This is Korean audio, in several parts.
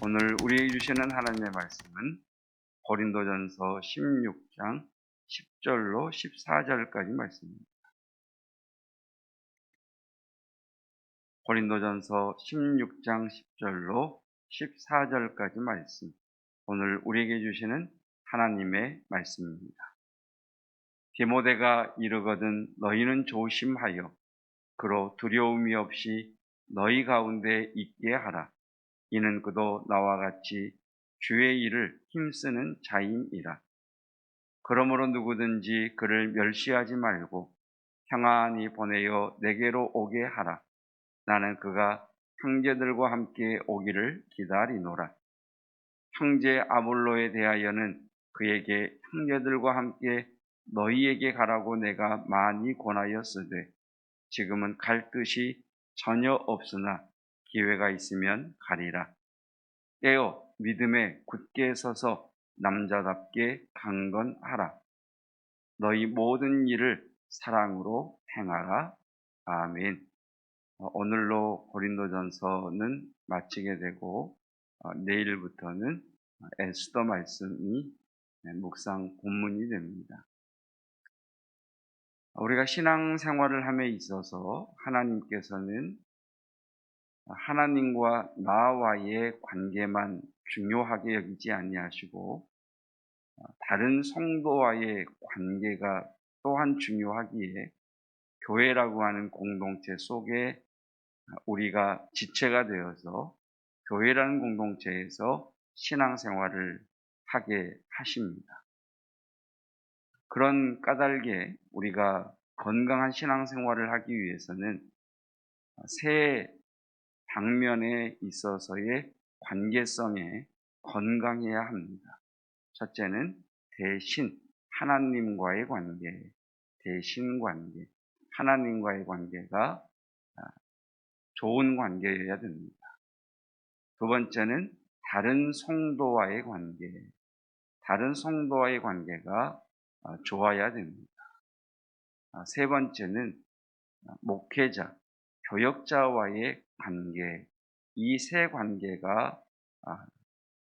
오늘 우리에게 주시는 하나님의 말씀은 고린도전서 16장 10절로 14절까지 말씀입니다. 고린도전서 16장 10절로 14절까지 말씀. 오늘 우리에게 주시는 하나님의 말씀입니다. 디모데가 이르거든 너희는 조심하여 그로 두려움이 없이 너희 가운데 있게 하라. 이는 그도 나와 같이 주의 일을 힘쓰는 자임이라. 그러므로 누구든지 그를 멸시하지 말고 평안히 보내어 내게로 오게 하라. 나는 그가 형제들과 함께 오기를 기다리노라. 형제 아볼로에 대하여는 그에게 형제들과 함께 너희에게 가라고 내가 많이 권하였으되 지금은 갈 뜻이 전혀 없으나 기회가 있으면 가리라. 깨어 믿음에 굳게 서서 남자답게 강건하라. 너희 모든 일을 사랑으로 행하라. 아멘. 오늘로 고린도전서는 마치게 되고 내일부터는 에스더 말씀이 묵상 본문이 됩니다. 우리가 신앙생활을 함에 있어서 하나님께서는 하나님과 나와의 관계만 중요하게 여기지 아니하시고 다른 성도와의 관계가 또한 중요하기에 교회라고 하는 공동체 속에 우리가 지체가 되어서 교회라는 공동체에서 신앙생활을 하게 하십니다. 그런 까닭에 우리가 건강한 신앙생활을 하기 위해서는 세 방면에 있어서의 관계성에 건강해야 합니다. 첫째는 대신 하나님과의 관계, 대신 관계, 하나님과의 관계가 좋은 관계여야 됩니다. 두 번째는 다른 성도와의 관계, 다른 성도와의 관계가 좋아야 됩니다. 세 번째는 목회자, 교역자와의 관계, 이 세 관계가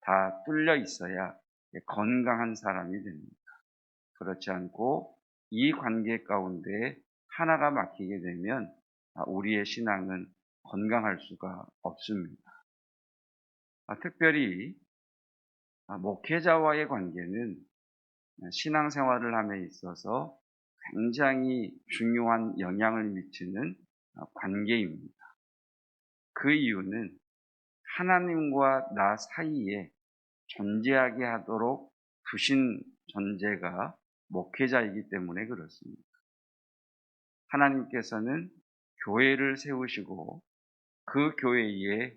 다 뚫려 있어야 건강한 사람이 됩니다. 그렇지 않고 이 관계 가운데 하나가 막히게 되면 우리의 신앙은 건강할 수가 없습니다. 특별히 목회자와의 관계는 신앙생활을 함에 있어서 굉장히 중요한 영향을 미치는 관계입니다. 그 이유는 하나님과 나 사이에 존재하게 하도록 두신 존재가 목회자이기 때문에 그렇습니다. 하나님께서는 교회를 세우시고 그 교회에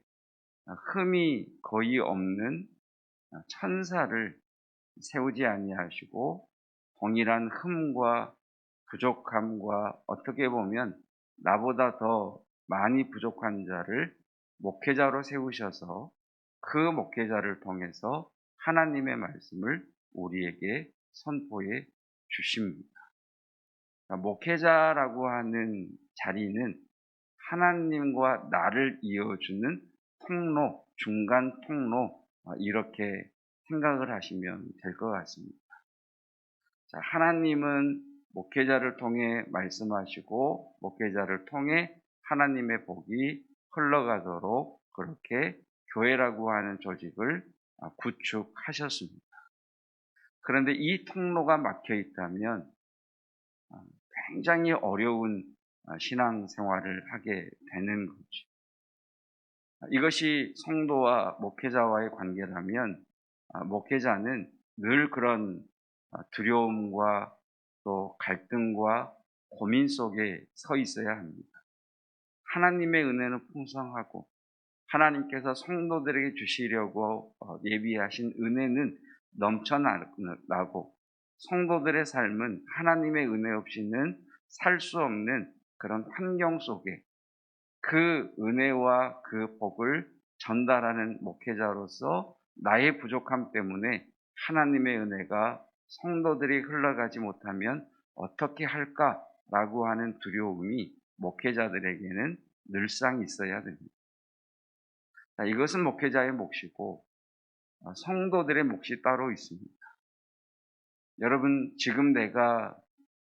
흠이 거의 없는 천사를 세우지 아니하시고 동일한 흠과 부족함과 어떻게 보면 나보다 더 많이 부족한 자를 목회자로 세우셔서 그 목회자를 통해서 하나님의 말씀을 우리에게 선포해 주십니다. 목회자라고 하는 자리는 하나님과 나를 이어주는 통로, 중간 통로, 이렇게 생각을 하시면 될 것 같습니다. 자, 하나님은 목회자를 통해 말씀하시고 목회자를 통해 하나님의 복이 흘러가도록 그렇게 교회라고 하는 조직을 구축하셨습니다. 그런데 이 통로가 막혀 있다면 굉장히 어려운 신앙생활을 하게 되는 거죠. 이것이 성도와 목회자와의 관계라면 목회자는 늘 그런 두려움과 또 갈등과 고민 속에 서 있어야 합니다. 하나님의 은혜는 풍성하고 하나님께서 성도들에게 주시려고 예비하신 은혜는 넘쳐나고 성도들의 삶은 하나님의 은혜 없이는 살 수 없는 그런 환경 속에 그 은혜와 그 복을 전달하는 목회자로서 나의 부족함 때문에 하나님의 은혜가 성도들이 흘러가지 못하면 어떻게 할까라고 하는 두려움이 목회자들에게는 늘상 있어야 됩니다. 자, 이것은 목회자의 몫이고 성도들의 몫이 따로 있습니다. 여러분, 지금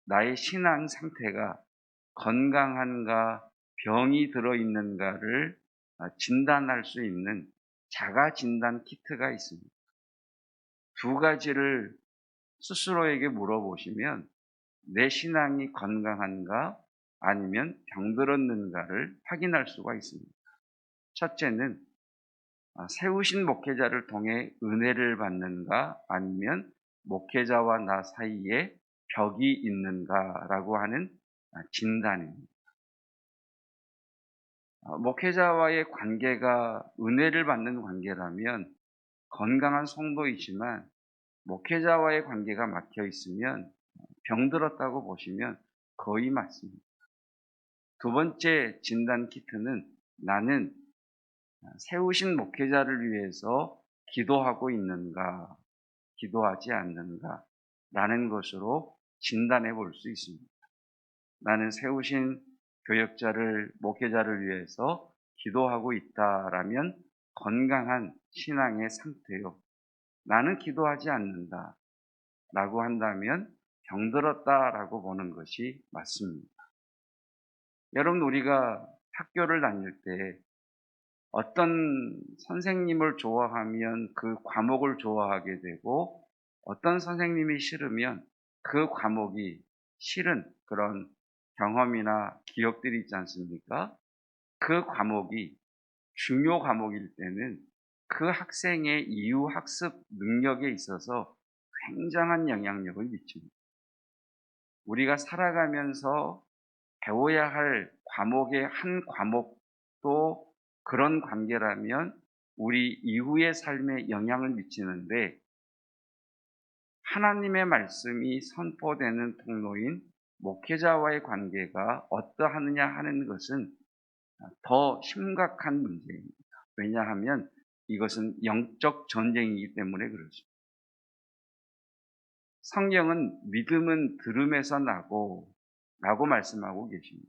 나의 신앙 상태가 건강한가, 병이 들어있는가를 진단할 수 있는 자가 진단 키트가 있습니다. 두 가지를 스스로에게 물어보시면 내 신앙이 건강한가 아니면 병들었는가를 확인할 수가 있습니다. 첫째는 세우신 목회자를 통해 은혜를 받는가 아니면 목회자와 나 사이에 벽이 있는가라고 하는 진단입니다. 목회자와의 관계가 은혜를 받는 관계라면 건강한 성도이지만 목회자와의 관계가 막혀 있으면 병들었다고 보시면 거의 맞습니다. 두 번째 진단 키트는 나는 세우신 목회자를 위해서 기도하고 있는가, 기도하지 않는가 라는 것으로 진단해 볼 수 있습니다. 나는 세우신 교역자를, 목회자를 위해서 기도하고 있다라면 건강한 신앙의 상태요. 나는 기도하지 않는다 라고 한다면 병들었다라고 보는 것이 맞습니다. 여러분, 우리가 학교를 다닐 때 어떤 선생님을 좋아하면 그 과목을 좋아하게 되고 어떤 선생님이 싫으면 그 과목이 싫은 그런 경험이나 기억들이 있지 않습니까? 그 과목이 중요 과목일 때는 그 학생의 이후 학습 능력에 있어서 굉장한 영향력을 미칩니다. 우리가 살아가면서 배워야 할 과목의 한 과목도 그런 관계라면 우리 이후의 삶에 영향을 미치는데, 하나님의 말씀이 선포되는 통로인 목회자와의 관계가 어떠하느냐 하는 것은 더 심각한 문제입니다. 왜냐하면 이것은 영적 전쟁이기 때문에 그렇습니다. 성경은 믿음은 들음에서 나고 라고 말씀하고 계십니다.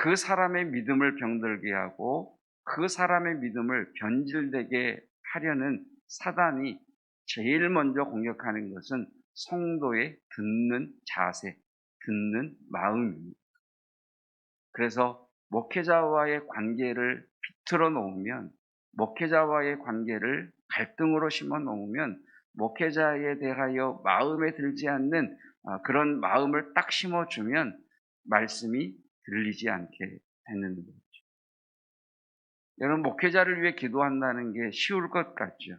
그 사람의 믿음을 병들게 하고 그 사람의 믿음을 변질되게 하려는 사단이 제일 먼저 공격하는 것은 성도의 듣는 자세, 듣는 마음입니다. 그래서 목회자와의 관계를 비틀어 놓으면, 목회자와의 관계를 갈등으로 심어 놓으면 목회자에 대하여 마음에 들지 않는 그런 마음을 딱 심어주면 말씀이 들리지 않게 되는 거죠. 여러분, 목회자를 위해 기도한다는 게 쉬울 것 같죠?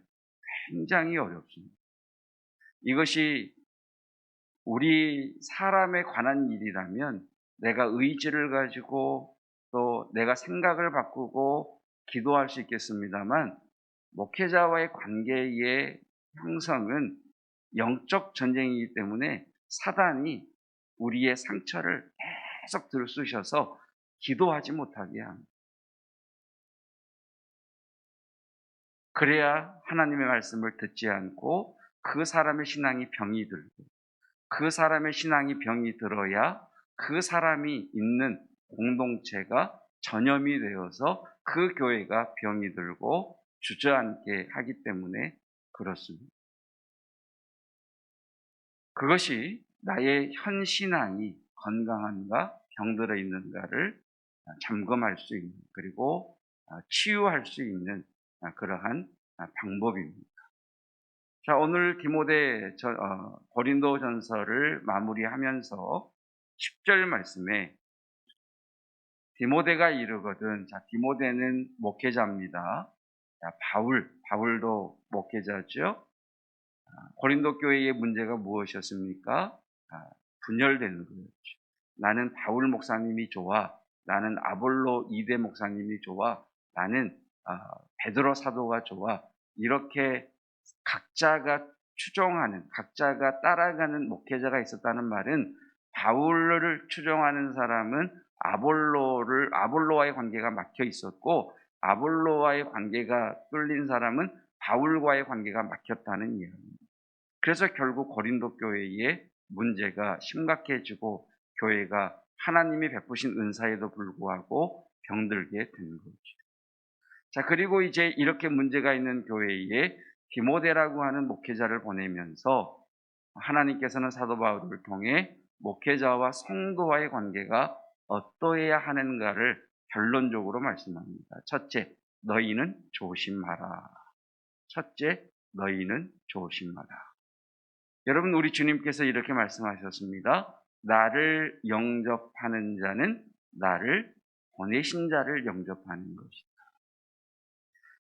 굉장히 어렵습니다. 이것이 우리 사람에 관한 일이라면 내가 의지를 가지고 또 내가 생각을 바꾸고 기도할 수 있겠습니다만, 목회자와의 관계의 형성은 영적 전쟁이기 때문에 사단이 우리의 상처를 계속 들쑤셔서 기도하지 못하게 합니다. 그래야 하나님의 말씀을 듣지 않고 그 사람의 신앙이 병이 들고, 그 사람의 신앙이 병이 들어야 그 사람이 있는 공동체가 전염이 되어서 그 교회가 병이 들고 주저앉게 하기 때문에 그렇습니다. 그것이 나의 현 신앙이 건강한가 병들어 있는가를 점검할 수 있는, 그리고 치유할 수 있는 그러한 방법입니다. 자, 오늘 고린도전서를 마무리하면서 10절 말씀에 디모데가 이르거든. 자, 디모데는 목회자입니다. 자, 바울도 목회자죠. 고린도 교회의 문제가 무엇이었습니까? 분열되는 거였죠. 나는 바울 목사님이 좋아, 나는 아볼로 이대 목사님이 좋아, 나는 베드로 사도가 좋아, 이렇게 각자가 추종하는, 각자가 따라가는 목회자가 있었다는 말은, 바울을 추종하는 사람은 아볼로와의 관계가 막혀 있었고, 아볼로와의 관계가 뚫린 사람은 바울과의 관계가 막혔다는 이야기입니다. 그래서 결국 고린도 교회의 문제가 심각해지고 교회가 하나님이 베푸신 은사에도 불구하고 병들게 된 거죠. 자, 그리고 이제 이렇게 문제가 있는 교회에 디모데라고 하는 목회자를 보내면서 하나님께서는 사도 바울을 통해 목회자와 성도와의 관계가 어떠해야 하는가를 결론적으로 말씀합니다. 첫째, 너희는 조심하라. 첫째, 너희는 조심하라. 여러분, 우리 주님께서 이렇게 말씀하셨습니다. 나를 영접하는 자는 나를 보내신 자를 영접하는 것이다.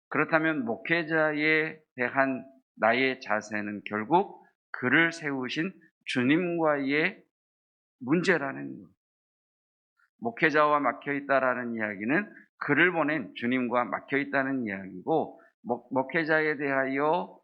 그렇다면 목회자에 대한 나의 자세는 결국 그를 세우신 주님과의 문제라는 것. 목회자와 막혀있다라는 이야기는 그를 보낸 주님과 막혀있다는 이야기고, 목회자에 대하여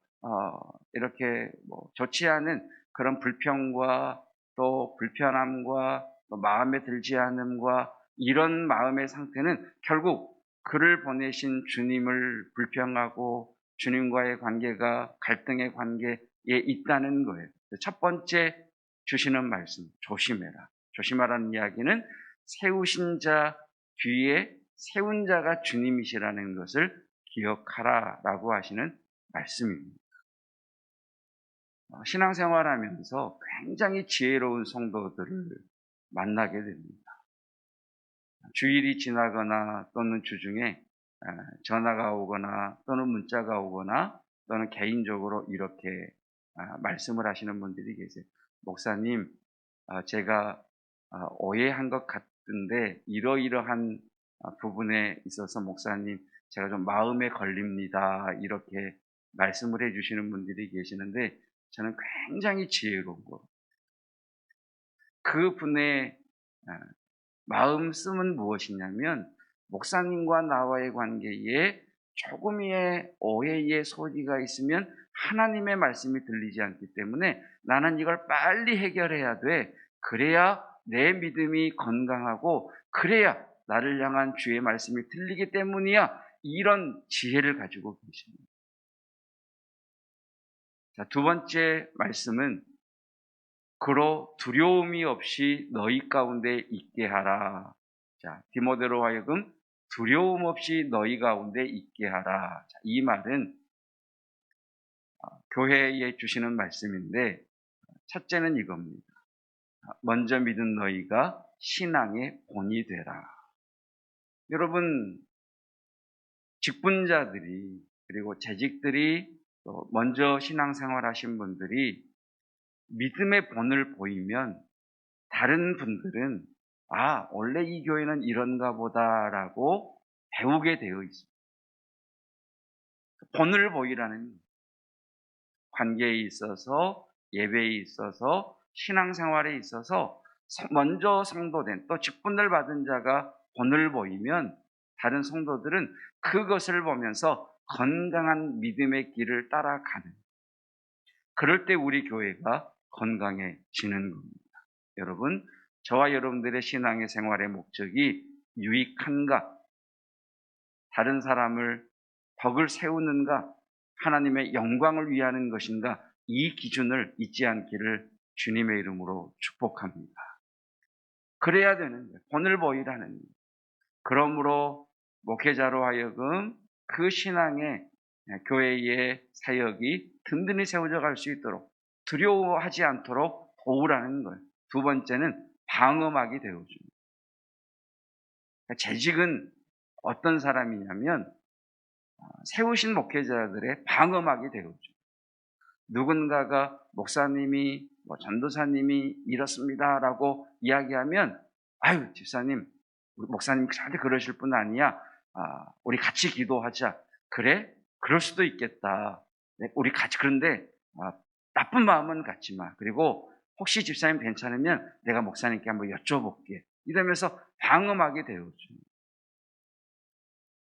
이렇게 좋지 않은 그런 불평과 또 불편함과 또 마음에 들지 않음과 이런 마음의 상태는 결국 그를 보내신 주님을 불평하고 주님과의 관계가 갈등의 관계에 있다는 거예요. 첫 번째 주시는 말씀, 조심해라. 조심하라는 이야기는 세우신 자 뒤에 세운 자가 주님이시라는 것을 기억하라라고 하시는 말씀입니다. 신앙생활하면서 굉장히 지혜로운 성도들을 만나게 됩니다. 주일이 지나거나 또는 주중에 전화가 오거나 또는 문자가 오거나 또는 개인적으로 이렇게 말씀을 하시는 분들이 계세요. 목사님, 제가 오해한 것 같은데 이러이러한 부분에 있어서 목사님 제가 좀 마음에 걸립니다. 이렇게 말씀을 해주시는 분들이 계시는데 저는 굉장히 지혜로운 거. 그분의 마음씀은 무엇이냐면 목사님과 나와의 관계에 조금의 오해의 소지가 있으면 하나님의 말씀이 들리지 않기 때문에 나는 이걸 빨리 해결해야 돼. 그래야 내 믿음이 건강하고 그래야 나를 향한 주의 말씀이 들리기 때문이야. 이런 지혜를 가지고 계십니다. 자, 두 번째 말씀은 그로 두려움이 없이 너희 가운데 있게 하라. 자, 디모데로 하여금 두려움 없이 너희 가운데 있게 하라. 자, 이 말은 교회에 주시는 말씀인데 첫째는 이겁니다. 먼저 믿은 너희가 신앙의 본이 되라. 여러분, 직분자들이 그리고 재직들이 또 먼저 신앙생활 하신 분들이 믿음의 본을 보이면 다른 분들은 원래 이 교회는 이런가 보다라고 배우게 되어 있습니다. 본을 보이라는 관계에 있어서 예배에 있어서 신앙생활에 있어서 먼저 성도된 또 직분을 받은 자가 본을 보이면 다른 성도들은 그것을 보면서 건강한 믿음의 길을 따라가는, 그럴 때 우리 교회가 건강해지는 겁니다. 여러분, 저와 여러분들의 신앙의 생활의 목적이 유익한가? 다른 사람을 덕을 세우는가? 하나님의 영광을 위하는 것인가? 이 기준을 잊지 않기를 주님의 이름으로 축복합니다. 그래야 되는 거예요. 본을 보이라는 거예요. 그러므로 목회자로 하여금 그 신앙의 교회의 사역이 든든히 세워져 갈 수 있도록 두려워하지 않도록 도우라는 거예요. 두 번째는 방어막이 되어줍니다. 재직은 어떤 사람이냐면 세우신 목회자들의 방어막이 되어줍니다. 누군가가 목사님이 전도사님이 이렇습니다라고 이야기하면 집사님, 목사님 절대 그러실 분 아니야. 우리 같이 기도하자. 그래? 그럴 수도 있겠다. 우리 같이, 그런데 나쁜 마음은 갖지 마. 그리고 혹시 집사님 괜찮으면 내가 목사님께 한번 여쭤볼게. 이러면서 방어막이 되어줍니다.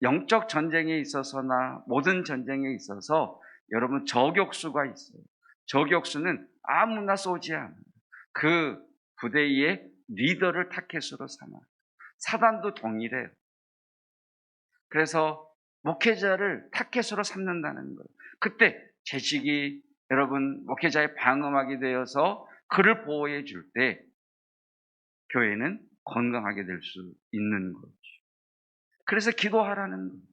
영적 전쟁에 있어서나 모든 전쟁에 있어서 여러분 저격수가 있어요. 저격수는 아무나 쏘지 않아요. 그 부대의 리더를 타켓으로 삼아요. 사단도 동일해요. 그래서 목회자를 타켓으로 삼는다는 거예요. 그때 재직이 여러분 목회자의 방어막이 되어서 그를 보호해 줄 때 교회는 건강하게 될 수 있는 거죠. 그래서 기도하라는 거예요.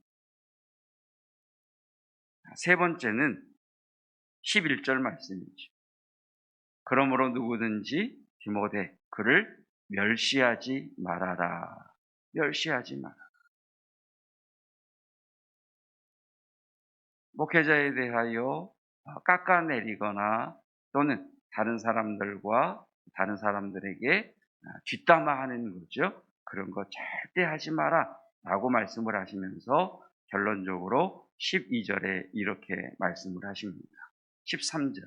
세 번째는 11절 말씀이죠. 그러므로 누구든지 디모데 그를 멸시하지 말아라. 멸시하지 마라. 목회자에 대하여 깎아내리거나 또는 다른 사람들에게 뒷담화하는 거죠. 그런 거 절대 하지 마라 라고 말씀을 하시면서 결론적으로 12절에 이렇게 말씀을 하십니다. 13절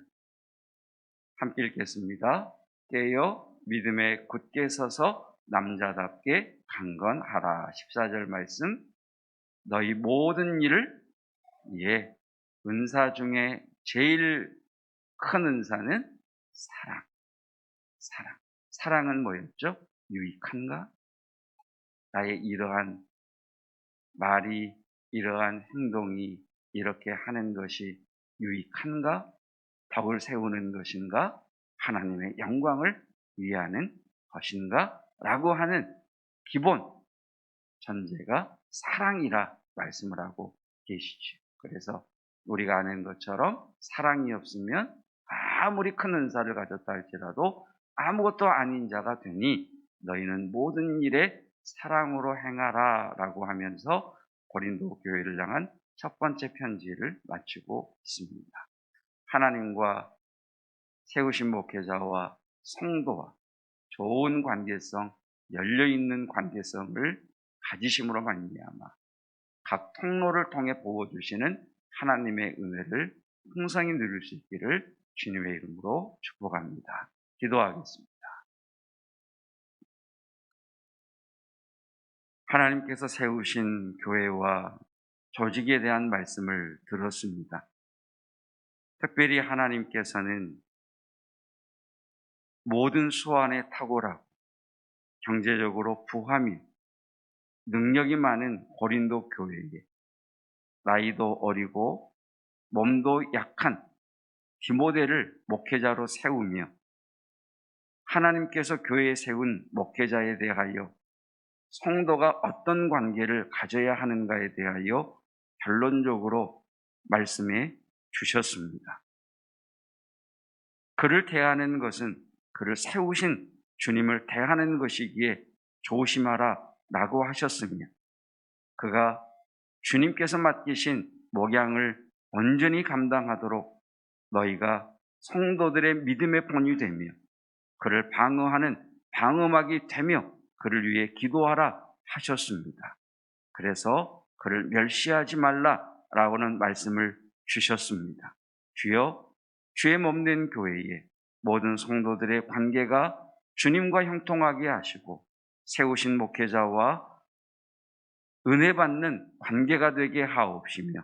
함께 읽겠습니다. 깨어 믿음에 굳게 서서 남자답게 강건하라. 14절 말씀 너희 모든 일을 은사 중에 제일 큰 은사는 사랑은 뭐였죠? 유익한가? 나의 이러한 말이 이러한 행동이 이렇게 하는 것이 유익한가? 덕을 세우는 것인가? 하나님의 영광을 위하는 것인가? 라고 하는 기본 전제가 사랑이라 말씀을 하고 계시죠. 그래서 우리가 아는 것처럼 사랑이 없으면 아무리 큰 은사를 가졌다 할지라도 아무것도 아닌 자가 되니 너희는 모든 일에 사랑으로 행하라 라고 하면서 고린도 교회를 향한 첫 번째 편지를 마치고 있습니다. 하나님과 세우신 목회자와 성도와 좋은 관계성, 열려있는 관계성을 가지심으로 말미암아 각 통로를 통해 부어주시는 하나님의 은혜를 풍성히 누릴 수 있기를 주님의 이름으로 축복합니다. 기도하겠습니다. 하나님께서 세우신 교회와 조직에 대한 말씀을 들었습니다. 특별히 하나님께서는 모든 수완에 탁월하고 경제적으로 부함이 능력이 많은 고린도 교회에 나이도 어리고 몸도 약한 디모데를 목회자로 세우며 하나님께서 교회에 세운 목회자에 대하여 성도가 어떤 관계를 가져야 하는가에 대하여 결론적으로 말씀해 주셨습니다. 그를 대하는 것은 그를 세우신 주님을 대하는 것이기에 조심하라 라고 하셨으며 그가 주님께서 맡기신 목양을 온전히 감당하도록 너희가 성도들의 믿음의 본이 되며 그를 방어하는 방어막이 되며 그를 위해 기도하라 하셨습니다. 그래서 그를 멸시하지 말라라고는 말씀을 주셨습니다. 주여 주의 몸된 교회에 모든 성도들의 관계가 주님과 형통하게 하시고 세우신 목회자와 은혜 받는 관계가 되게 하옵시며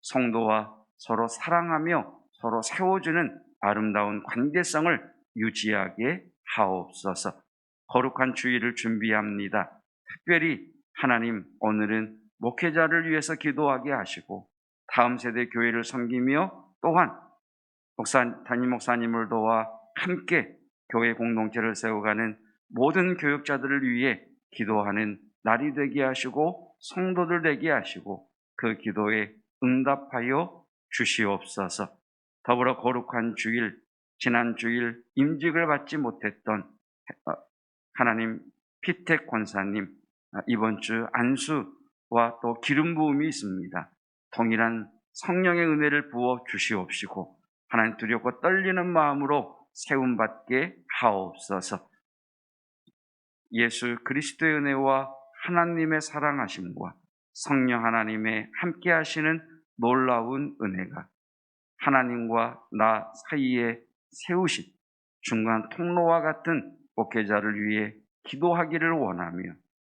성도와 서로 사랑하며 서로 세워주는 아름다운 관계성을 유지하게 하옵소서. 거룩한 주일을 준비합니다. 특별히 하나님 오늘은 목회자를 위해서 기도하게 하시고 다음 세대 교회를 섬기며 또한 담임 목사님을 도와 함께 교회 공동체를 세워가는 모든 교육자들을 위해 기도하는 날이 되게 하시고 성도들 되게 하시고 그 기도에 응답하여 주시옵소서. 더불어 거룩한 주일, 지난 주일 임직을 받지 못했던 하나님 피택 권사님 이번 주 안수와 또 기름 부음이 있습니다. 동일한 성령의 은혜를 부어 주시옵시고 하나님 두렵고 떨리는 마음으로 세움받게 하옵소서. 예수 그리스도의 은혜와 하나님의 사랑하심과 성령 하나님의 함께 하시는 놀라운 은혜가 하나님과 나 사이에 세우신 중간 통로와 같은 목회자를 위해 기도하기를 원하며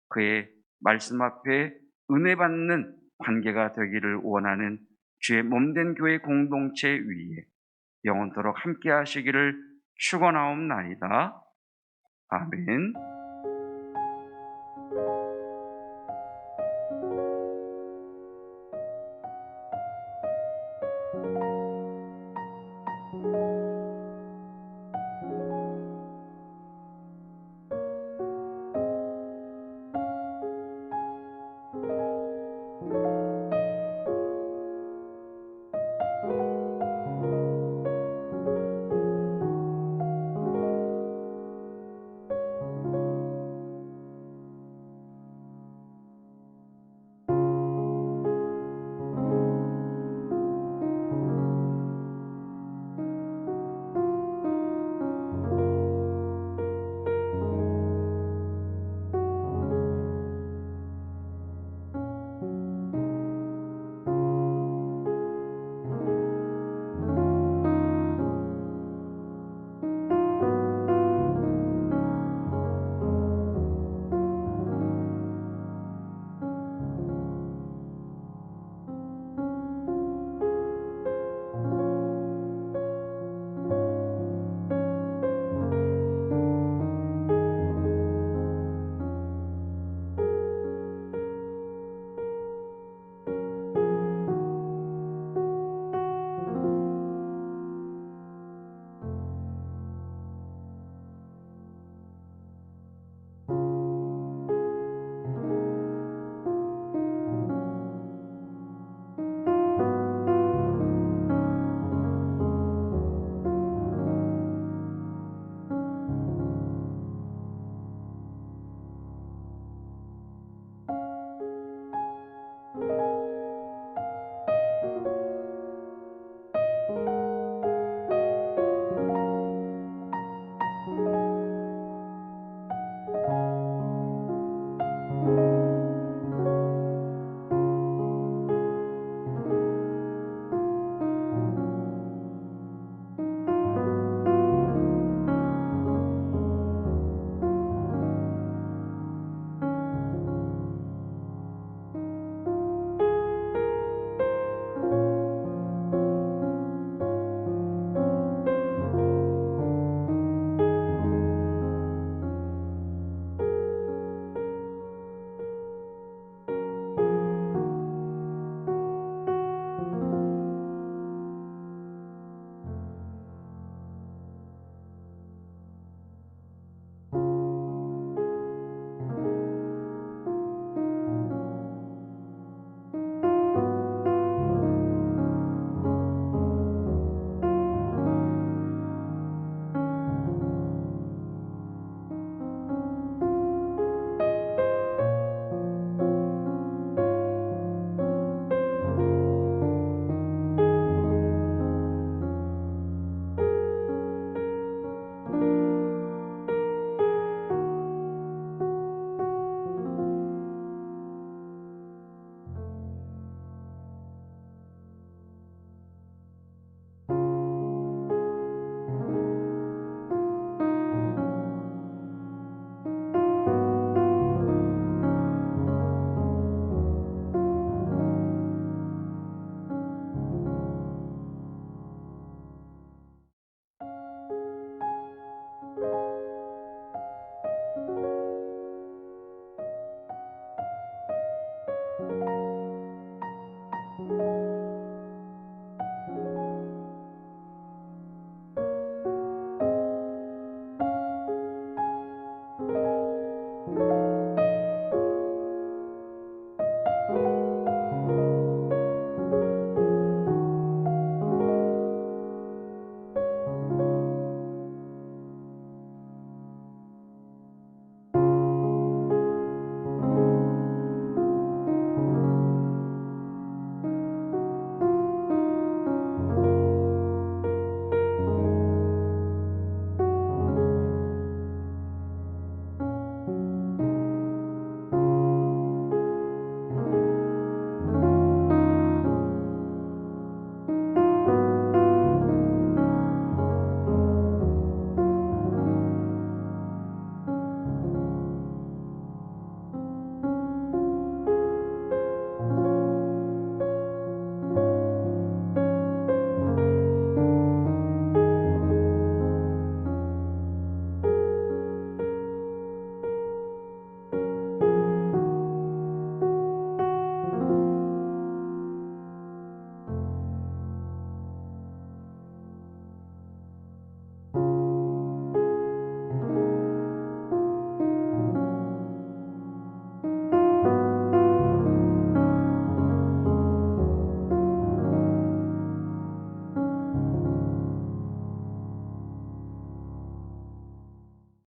그의 말씀 앞에 은혜 받는 관계가 되기를 원하는 주의 몸된 교회 공동체 위에 영원토록 함께 하시기를 축원하옵나이다. 아멘.